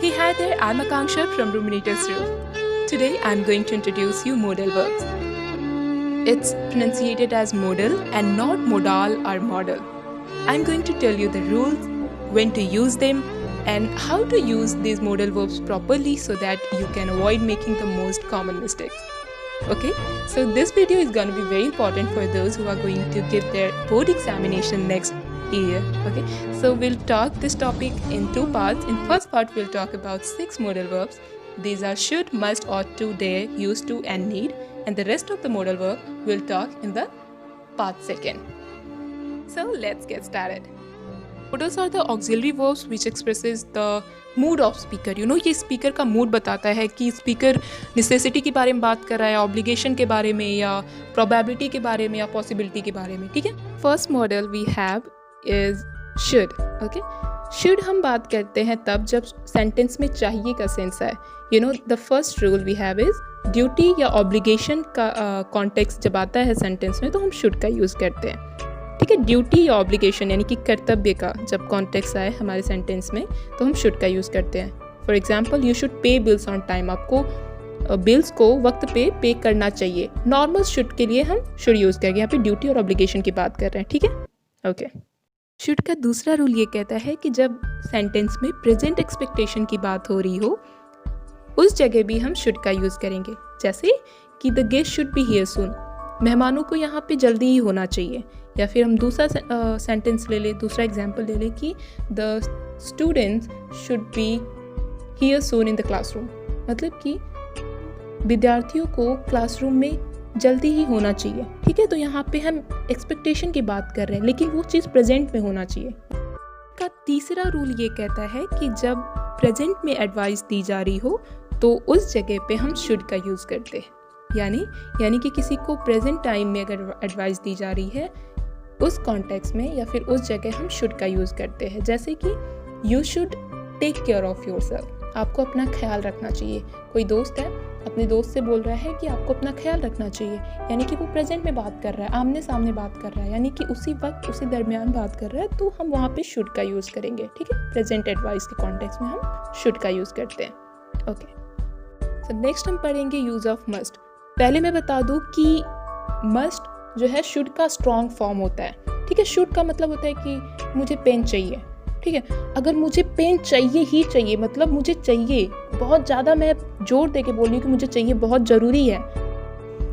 Hey, hi there, I'm Akanksha from Ruminators Room. Today I'm going to introduce you modal verbs. It's pronunciated as modal and not modal or model. I'm going to tell you the rules, when to use them, and how to use these modal verbs properly so that you can avoid making the most common mistakes. Okay, so this video is going to be very important for those who are going to give their board examination next year. Okay, so we'll talk this topic in two parts. In first part, we'll talk about 6 modal verbs. These are should, must, ought to, dare, used to, and need. And the rest of the modal verb we'll talk in the part second. So let's get started. Modals are the auxiliary verbs which expresses the mood of speaker. You know, ये speaker का mood बताता है कि speaker necessity के बारे में बात कर रहा है, obligation के बारे में, या probability के बारे में, या possibility के बारे में. ठीक है. First modal we have is should. Okay. Should हम बात करते हैं तब जब sentence में चाहिए का sense आए. You know, the first rule we have is duty या ऑब्लिगेशन का कॉन्टेक्स्ट जब आता है सेंटेंस में तो हम शुड का यूज़ करते हैं. ठीक है. ड्यूटी या ऑब्लिगेशन यानी कि कर्तव्य का जब कॉन्टेक्स्ट आए हमारे सेंटेंस में तो हम शुड का यूज़ करते हैं. For example, you should pay bills on time. आपको बिल्स को वक्त पे करना चाहिए. नॉर्मल शुड के लिए हम शुड यूज़ करेंगे. यहाँ पे ड्यूटी और ऑब्लिगेशन की बात कर रहे हैं. ठीक है. ओके. शुड का दूसरा रूल ये कहता है कि जब सेंटेंस में प्रेजेंट एक्सपेक्टेशन की बात हो रही हो उस जगह भी हम शुड का यूज़ करेंगे. जैसे कि the guest should be here soon. मेहमानों को यहाँ पे जल्दी ही होना चाहिए. या फिर हम दूसरा सेंटेंस ले लें, दूसरा एग्जांपल ले लें कि the students should be here soon in the classroom. मतलब कि विद्यार्थियों को क्लासरूम में जल्दी ही होना चाहिए. ठीक है. तो यहाँ पे हम एक्सपेक्टेशन की बात कर रहे हैं लेकिन वो चीज़ प्रेजेंट में होना चाहिए. का तीसरा रूल ये कहता है कि जब प्रेजेंट में एडवाइस दी जा रही हो तो उस जगह पे हम शुड का यूज़ करते हैं. यानी कि किसी को प्रेजेंट टाइम में अगर एडवाइस दी जा रही है उस कॉन्टेक्स्ट में या फिर उस जगह हम शुड का यूज़ करते हैं. जैसे कि you should take care of yourself. आपको अपना ख्याल रखना चाहिए. कोई दोस्त है अपने दोस्त से बोल रहा है कि आपको अपना ख्याल रखना चाहिए. यानी कि वो प्रेजेंट में बात कर रहा है, आमने सामने बात कर रहा है, यानी कि उसी वक्त उसी दरमियान बात कर रहा है तो हम वहाँ पे शुड का यूज़ करेंगे. ठीक है. प्रेजेंट एडवाइस के कॉन्टेक्स्ट में हम शुड का यूज़ करते हैं. ओके. सो नेक्स्ट हम पढ़ेंगे यूज़ ऑफ मस्ट. पहले मैं बता दूँ कि मस्ट जो है शुड का स्ट्रॉन्ग फॉर्म होता है. ठीक है. शुड का मतलब होता है कि मुझे पेन चाहिए. ठीक है. अगर मुझे पेन चाहिए ही चाहिए मतलब मुझे चाहिए बहुत ज़्यादा, मैं जोर दे के बोल रही हूँ कि मुझे चाहिए, बहुत ज़रूरी है,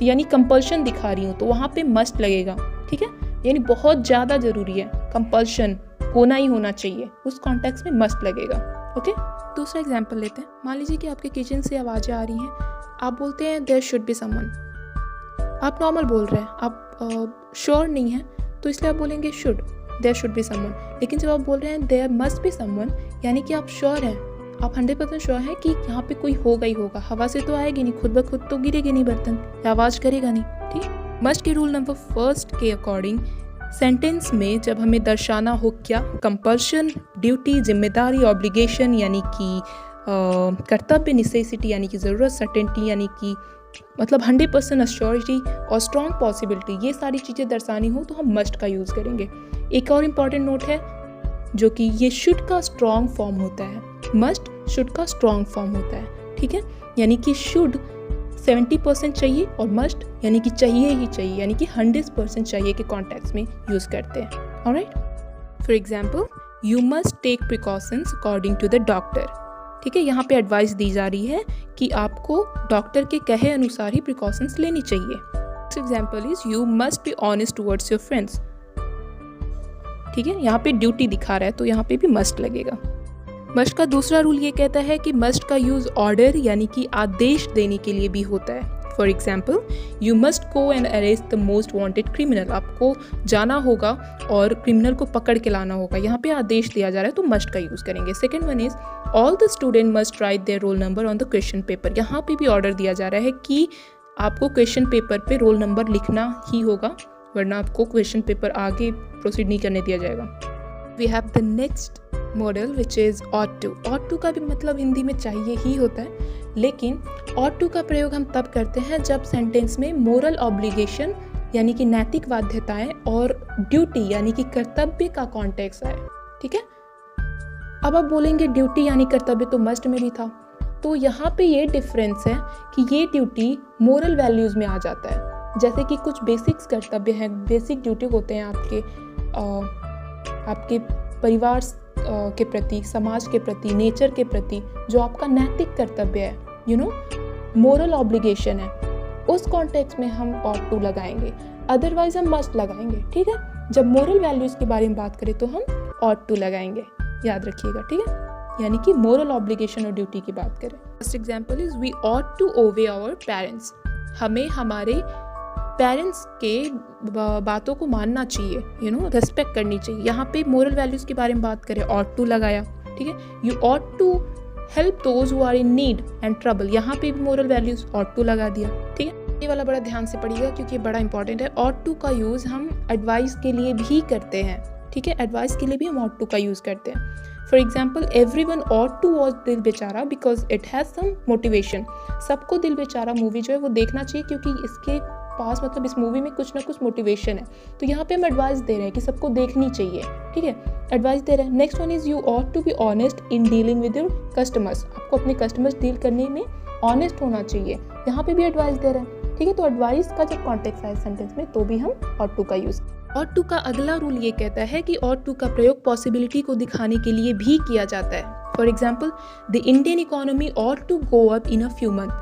यानी कंपल्शन दिखा रही हूँ तो वहाँ पे मस्ट लगेगा. ठीक है. यानी बहुत ज़्यादा ज़रूरी है, कंपल्शन होना ही होना चाहिए, उस कॉन्टेक्स्ट में मस्ट लगेगा. ओके. दूसरा एग्जांपल लेते हैं. मान लीजिए कि आपके किचन से आवाज़ें आ रही हैं. आप बोलते हैं देयर शुड बी समवन. आप नॉर्मल बोल रहे हैं, आप श्योर नहीं हैं तो इसलिए आप बोलेंगे should, there should be someone. लेकिन जब आप बोल रहे हैं देयर मस्ट बी समवन यानी कि आप श्योर हैं, आप 100% श्योर हैं कि यहाँ पे कोई होगा ही होगा. हवा से तो आएगी नहीं, खुद ब खुद तो गिरेगी नहीं बर्तन, आवाज़ करेगा नहीं. ठीक. मस्ट के रूल नंबर फर्स्ट के अकॉर्डिंग सेंटेंस में जब हमें दर्शाना हो क्या, कंपल्शन, ड्यूटी, जिम्मेदारी, ऑब्लिगेशन यानी कि कर्तव्य, नेसेसिटी यानी कि ज़रूरत, सर्टेनिटी यानी कि मतलब 100% अश्योरिटी और स्ट्रॉन्ग पॉसिबिलिटी, ये सारी चीज़ें दर्शानी हो तो हम मस्ट का यूज़ करेंगे. एक और इम्पॉर्टेंट नोट है जो कि ये शुड का स्ट्रॉन्ग फॉर्म होता है. मस्ट शुड का स्ट्रॉन्ग फॉर्म होता है. ठीक है. यानी कि शुड 70% चाहिए और मस्ट यानी कि चाहिए ही चाहिए यानी कि 100% चाहिए के कॉन्टेक्स्ट में यूज़ करते हैं. Alright. For example, you must take precautions according to the doctor. ठीक है. यहाँ पे एडवाइस दी जा रही है कि आपको डॉक्टर के कहे अनुसार ही प्रिकॉशंस लेनी चाहिए. Next example is you must be honest towards your friends. ठीक है. यहाँ पे ड्यूटी दिखा रहा है तो यहाँ पे भी मस्ट लगेगा. मस्ट का दूसरा रूल ये कहता है कि मस्ट का यूज़ ऑर्डर यानी कि आदेश देने के लिए भी होता है. For example, you must go and arrest the most wanted criminal. आपको जाना होगा और क्रिमिनल को पकड़ के लाना होगा. यहाँ पे आदेश दिया जा रहा है तो मस्ट का यूज़ करेंगे. Second one is all the student must write their roll number on the question paper. यहाँ पे भी ऑर्डर दिया जा रहा है कि आपको क्वेश्चन पेपर पे रोल नंबर लिखना ही होगा वरना आपको क्वेश्चन पेपर आगे प्रोसीड नहीं करने दिया जाएगा. We have the next modal which is ought to. ought to का भी मतलब हिंदी में चाहिए ही होता है लेकिन ought to का प्रयोग हम तब करते हैं जब सेंटेंस में मोरल ऑब्लिगेशन यानी कि नैतिक बाध्यताएं और ड्यूटी यानी कि कर्तव्य का कॉन्टेक्स्ट आए. ठीक है. अब आप बोलेंगे ड्यूटी यानी कर्तव्य तो मस्ट में भी था, तो यहाँ पे ये डिफरेंस है कि ये ड्यूटी मोरल वैल्यूज़ में आ जाता है। जैसे कि कुछ बेसिक्स कर्तव्य हैं, बेसिक ड्यूटी होते हैं आपके परिवार के प्रति, समाज के प्रति, नेचर के प्रति, जो आपका नैतिक कर्तव्य है, मोरल ऑब्लिगेशन है, उस कॉन्टेक्स्ट में हम ought to लगाएंगे, अदरवाइज हम मस्ट लगाएंगे। ठीक है, जब मोरल वैल्यूज़ के बारे में बात करें तो हम ought to लगाएंगे, याद रखिएगा। ठीक है, यानी कि मोरल ऑब्लिगेशन और ड्यूटी की बात करें। First example is we ought to obey our parents। हमें हमारे पेरेंट्स के बातों को मानना चाहिए, रेस्पेक्ट करनी चाहिए। यहाँ पे मोरल वैल्यूज़ के बारे में बात करें, ought to लगाया। ठीक है, you ought to help those who are in need and trouble, यहाँ पे भी मोरल वैल्यूज ought to लगा दिया। ठीक है, ये वाला बड़ा ध्यान से पढ़िएगा क्योंकि ये बड़ा इंपॉर्टेंट है। ought to का यूज़ हम एडवाइस के लिए भी करते हैं। ठीक है, एडवाइस के लिए भी हम ought to का यूज़ करते हैं। For example, everyone ought to watch Dil Bechara because it has some motivation. सबको दिल बेचारा मूवी जो है वो देखना चाहिए क्योंकि इसके पास मतलब इस मूवी में कुछ ना कुछ मोटिवेशन है। तो यहाँ पे हम एडवाइस दे रहे हैं कि सबको देखनी चाहिए। ठीक है, एडवाइस दे रहे हैं। Next one is you ought to be honest in dealing with your customers. आपको अपने कस्टमर्स डील करने में ऑनेस्ट होना चाहिए, यहाँ पे भी एडवाइस दे रहे हैं। ठीक है, तो एडवाइस का जब कॉन्टेक्स्ट आए सेंटेंस में तो भी हम ought to का यूज़। ought to का अगला रूल ये कहता है कि ought to का प्रयोग पॉसिबिलिटी को दिखाने के लिए भी किया जाता है। For example, the Indian economy ought to go up in a few months।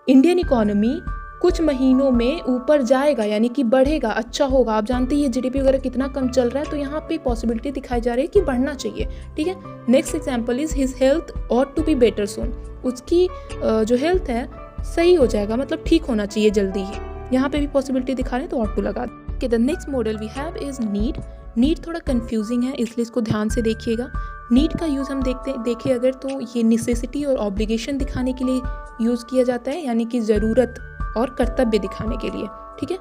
Indian economy कुछ महीनों में ऊपर जाएगा यानी कि बढ़ेगा, अच्छा होगा। आप जानते हैं जीडीपी वगैरह कितना कम चल रहा है, तो यहाँ पे पॉसिबिलिटी दिखाई जा रही है कि बढ़ना चाहिए। ठीक है, next example is his health ought to be better soon। उसकी जो हेल्थ है सही हो जाएगा, मतलब ठीक होना चाहिए जल्दी ही। यहाँ पे भी पॉसिबिलिटी दिखा रहे हैं तो ought to लगा। Okay, the next modal we have is need. Need थोड़ा कंफ्यूजिंग है इसलिए इसको ध्यान से देखिएगा। नीड का यूज़ हम देखें अगर तो ये नेसेसिटी और ऑब्लिगेशन दिखाने के लिए यूज़ किया जाता है, यानी कि ज़रूरत और कर्तव्य दिखाने के लिए। ठीक है,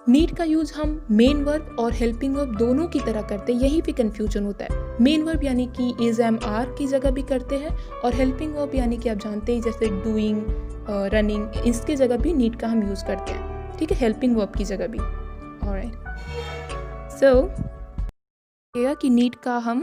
नीड का यूज़ हम मेन वर्ब और हेल्पिंग वर्ब दोनों की तरह करते हैं, यही पे कंफ्यूजन होता है। मेन वर्ब यानी कि इज एम आर की जगह भी करते हैं, और हेल्पिंग वर्ब यानी कि आप जानते हैं जैसे डूइंग, रनिंग, इसकी जगह भी नीड का हम यूज़ करते हैं। ठीक है, हेल्पिंग वर्ब की जगह भी। ऑलराइट, सो कि नीड का हम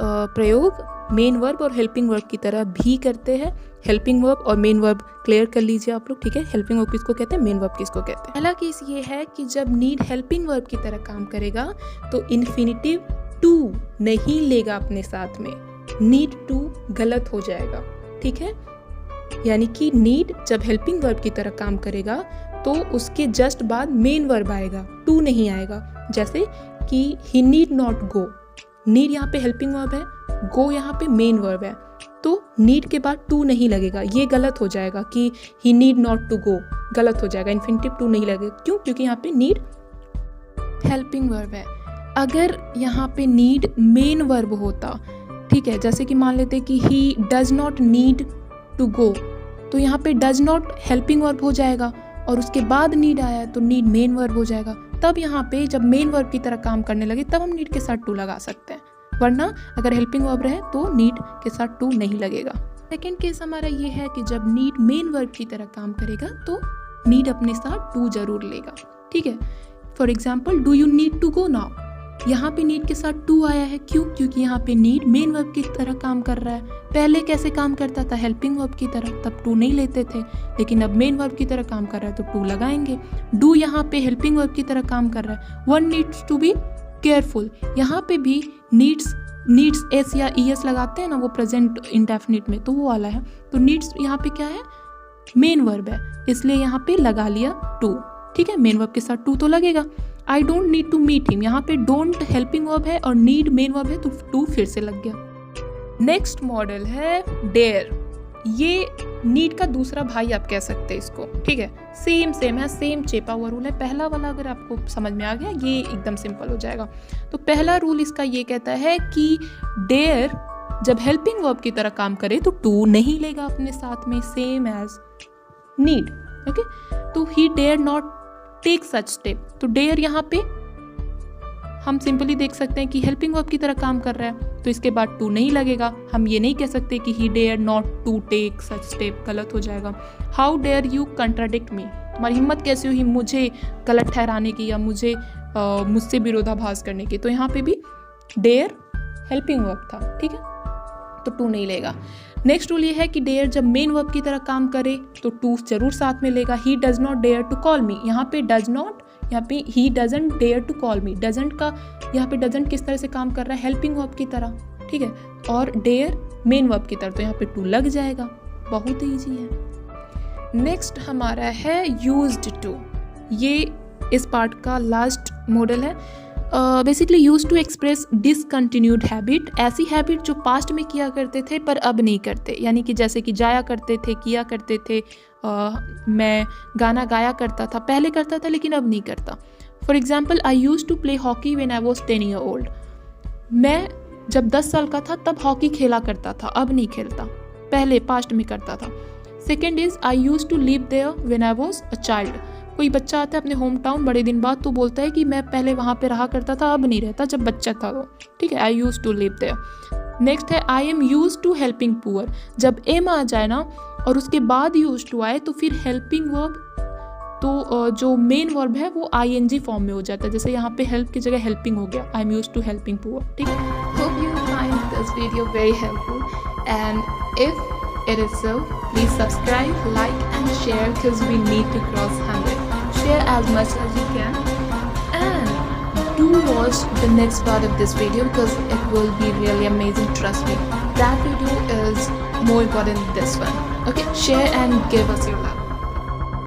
प्रयोग मेन वर्ब और हेल्पिंग वर्ब की तरह भी करते हैं। हेल्पिंग वर्ब और मेन वर्ब क्लियर कर लीजिए आप लोग। ठीक है, हेल्पिंग वर्ब किसको कहते हैं, मेन वर्ब किसको कहते हैं। पहला केस ये है कि जब नीड हेल्पिंग वर्ब की तरह काम करेगा तो इन्फिनिटिव टू नहीं लेगा अपने साथ में, नीड टू गलत हो जाएगा। ठीक है, यानी कि नीड जब हेल्पिंग वर्ब की तरह काम करेगा तो उसके जस्ट बाद मेन वर्ब आएगा, टू नहीं आएगा। जैसे कि ही नीड नॉट गो, नीड यहाँ पे हेल्पिंग वर्ब है, गो यहाँ पे मेन वर्ब है, तो नीड के बाद टू नहीं लगेगा, ये गलत हो जाएगा कि ही नीड नॉट टू गो, गलत हो जाएगा, इन्फिनिटिव टू नहीं लगेगा। क्यों? क्योंकि यहाँ पे नीड हेल्पिंग वर्ब है। अगर यहाँ पे नीड मेन वर्ब होता, ठीक है, जैसे कि मान लेते कि he does not need to go, तो यहाँ पे डज नॉट हेल्पिंग वर्ब हो जाएगा और उसके बाद नीड आया तो नीड मेन वर्ब हो जाएगा। तब यहाँ पे जब मेन वर्ब की तरह काम करने लगे तब हम नीड के साथ टू लगा सकते हैं, वरना अगर हेल्पिंग वर्ब रहे तो नीड के साथ टू नहीं लगेगा। सेकेंड केस हमारा ये है कि जब नीड मेन वर्ब की तरह काम करेगा तो नीड अपने साथ टू जरूर लेगा। ठीक है, for example, do you need to go now, यहाँ पे नीड के साथ टू आया है। क्यों? क्योंकि यहाँ पे नीड मेन वर्ब की तरह काम कर रहा है। पहले कैसे काम करता था? हेल्पिंग वर्ब की तरह, तब टू नहीं लेते थे, लेकिन अब मेन वर्ब की तरह काम कर रहा है तो टू लगाएंगे। डू यहाँ पे हेल्पिंग वर्ब की तरह काम कर रहा है। One needs to be careful, यहाँ पे भी नीड्स एस या ई एस लगाते हैं ना, वो प्रेजेंट इंडेफिनिट में, तो वो वाला है। तो नीड्स यहाँ पे क्या है? मेन वर्ब है, इसलिए यहाँ पे लगा लिया टू। ठीक है, मेन वर्ब के साथ टू तो लगेगा। I don't need to meet him, यहाँ पे डोंट हेल्पिंग वर्ब है और नीड मेन वर्ब है तो टू फिर से लग गया। नेक्स्ट मॉडल है डेयर, ये नीड का दूसरा भाई आप कह सकते हैं इसको। ठीक है, सेम है, सेम चेपा हुआ रूल है। पहला वाला अगर आपको समझ में आ गया, ये एकदम सिंपल हो जाएगा। तो पहला रूल इसका ये कहता है कि डेयर जब हेल्पिंग वर्ब की तरह काम करे तो टू नहीं लेगा अपने साथ में, सेम एज नीड। ओके, तो he dare not take such step, तो डेयर यहाँ पे हम सिंपली देख सकते हैं कि हेल्पिंग वर्ब की तरह काम कर रहा है तो इसके बाद टू नहीं लगेगा। हम ये नहीं कह सकते कि he dare not to take such step, गलत हो जाएगा। How dare you contradict me, तुम्हारी हिम्मत कैसे हुई मुझे गलत ठहराने की या मुझसे विरोधाभास करने की। तो यहाँ पे भी डेयर हेल्पिंग वर्ब था, ठीक है, तो टू नहीं लेगा। नेक्स्ट रूल ये है कि डेयर जब मेन वर्ब की तरह काम करे तो टू जरूर साथ में लेगा। He does not dare to call me, यहाँ पे डज नॉट, यहाँ पे he doesn't dare to call me, doesn't का यहाँ पे डजंट किस तरह से काम कर रहा है, हेल्पिंग वर्ब की तरह, ठीक है, और डेयर मेन वर्ब की तरह, तो यहाँ पे टू लग जाएगा, बहुत ईजी है। नेक्स्ट हमारा है यूज्ड टू, ये इस पार्ट का लास्ट मॉडल है। Basically use to express discontinued habit, ऐसी हैबिट जो पास्ट में किया करते थे पर अब नहीं करते, यानी कि जैसे कि जाया करते थे, किया करते थे, मैं गाना गाया करता था, पहले करता था लेकिन अब नहीं करता। For example, I use to play hockey when I was 10 year old, मैं जब 10 साल का था तब हॉकी खेला करता था, अब नहीं खेलता, पहले पास्ट में करता था। Second is I use to live there when I was a child, कोई बच्चा आता है अपने होम टाउन बड़े दिन बाद तो बोलता है कि मैं पहले वहाँ पे रहा करता था, अब नहीं रहता, जब बच्चा था वो, ठीक है, I use to live there. Next है I am use to helping poor, जब एम आ जाए ना और उसके बाद यूज टू आए तो फिर हेल्पिंग वर्ब, तो जो मेन वर्ब है वो ING फॉर्म में हो जाता है, जैसे यहाँ पे हेल्प की जगह हेल्पिंग हो गया, I am use to helping poor, ठीक है। Hope you find this video very helpful and if it is so, please subscribe, like and share because we need to cross 100. Share as much as you can and do watch the next part of this video because it will be really amazing, trust me. That video is more important than this one. Okay, share and give us your love.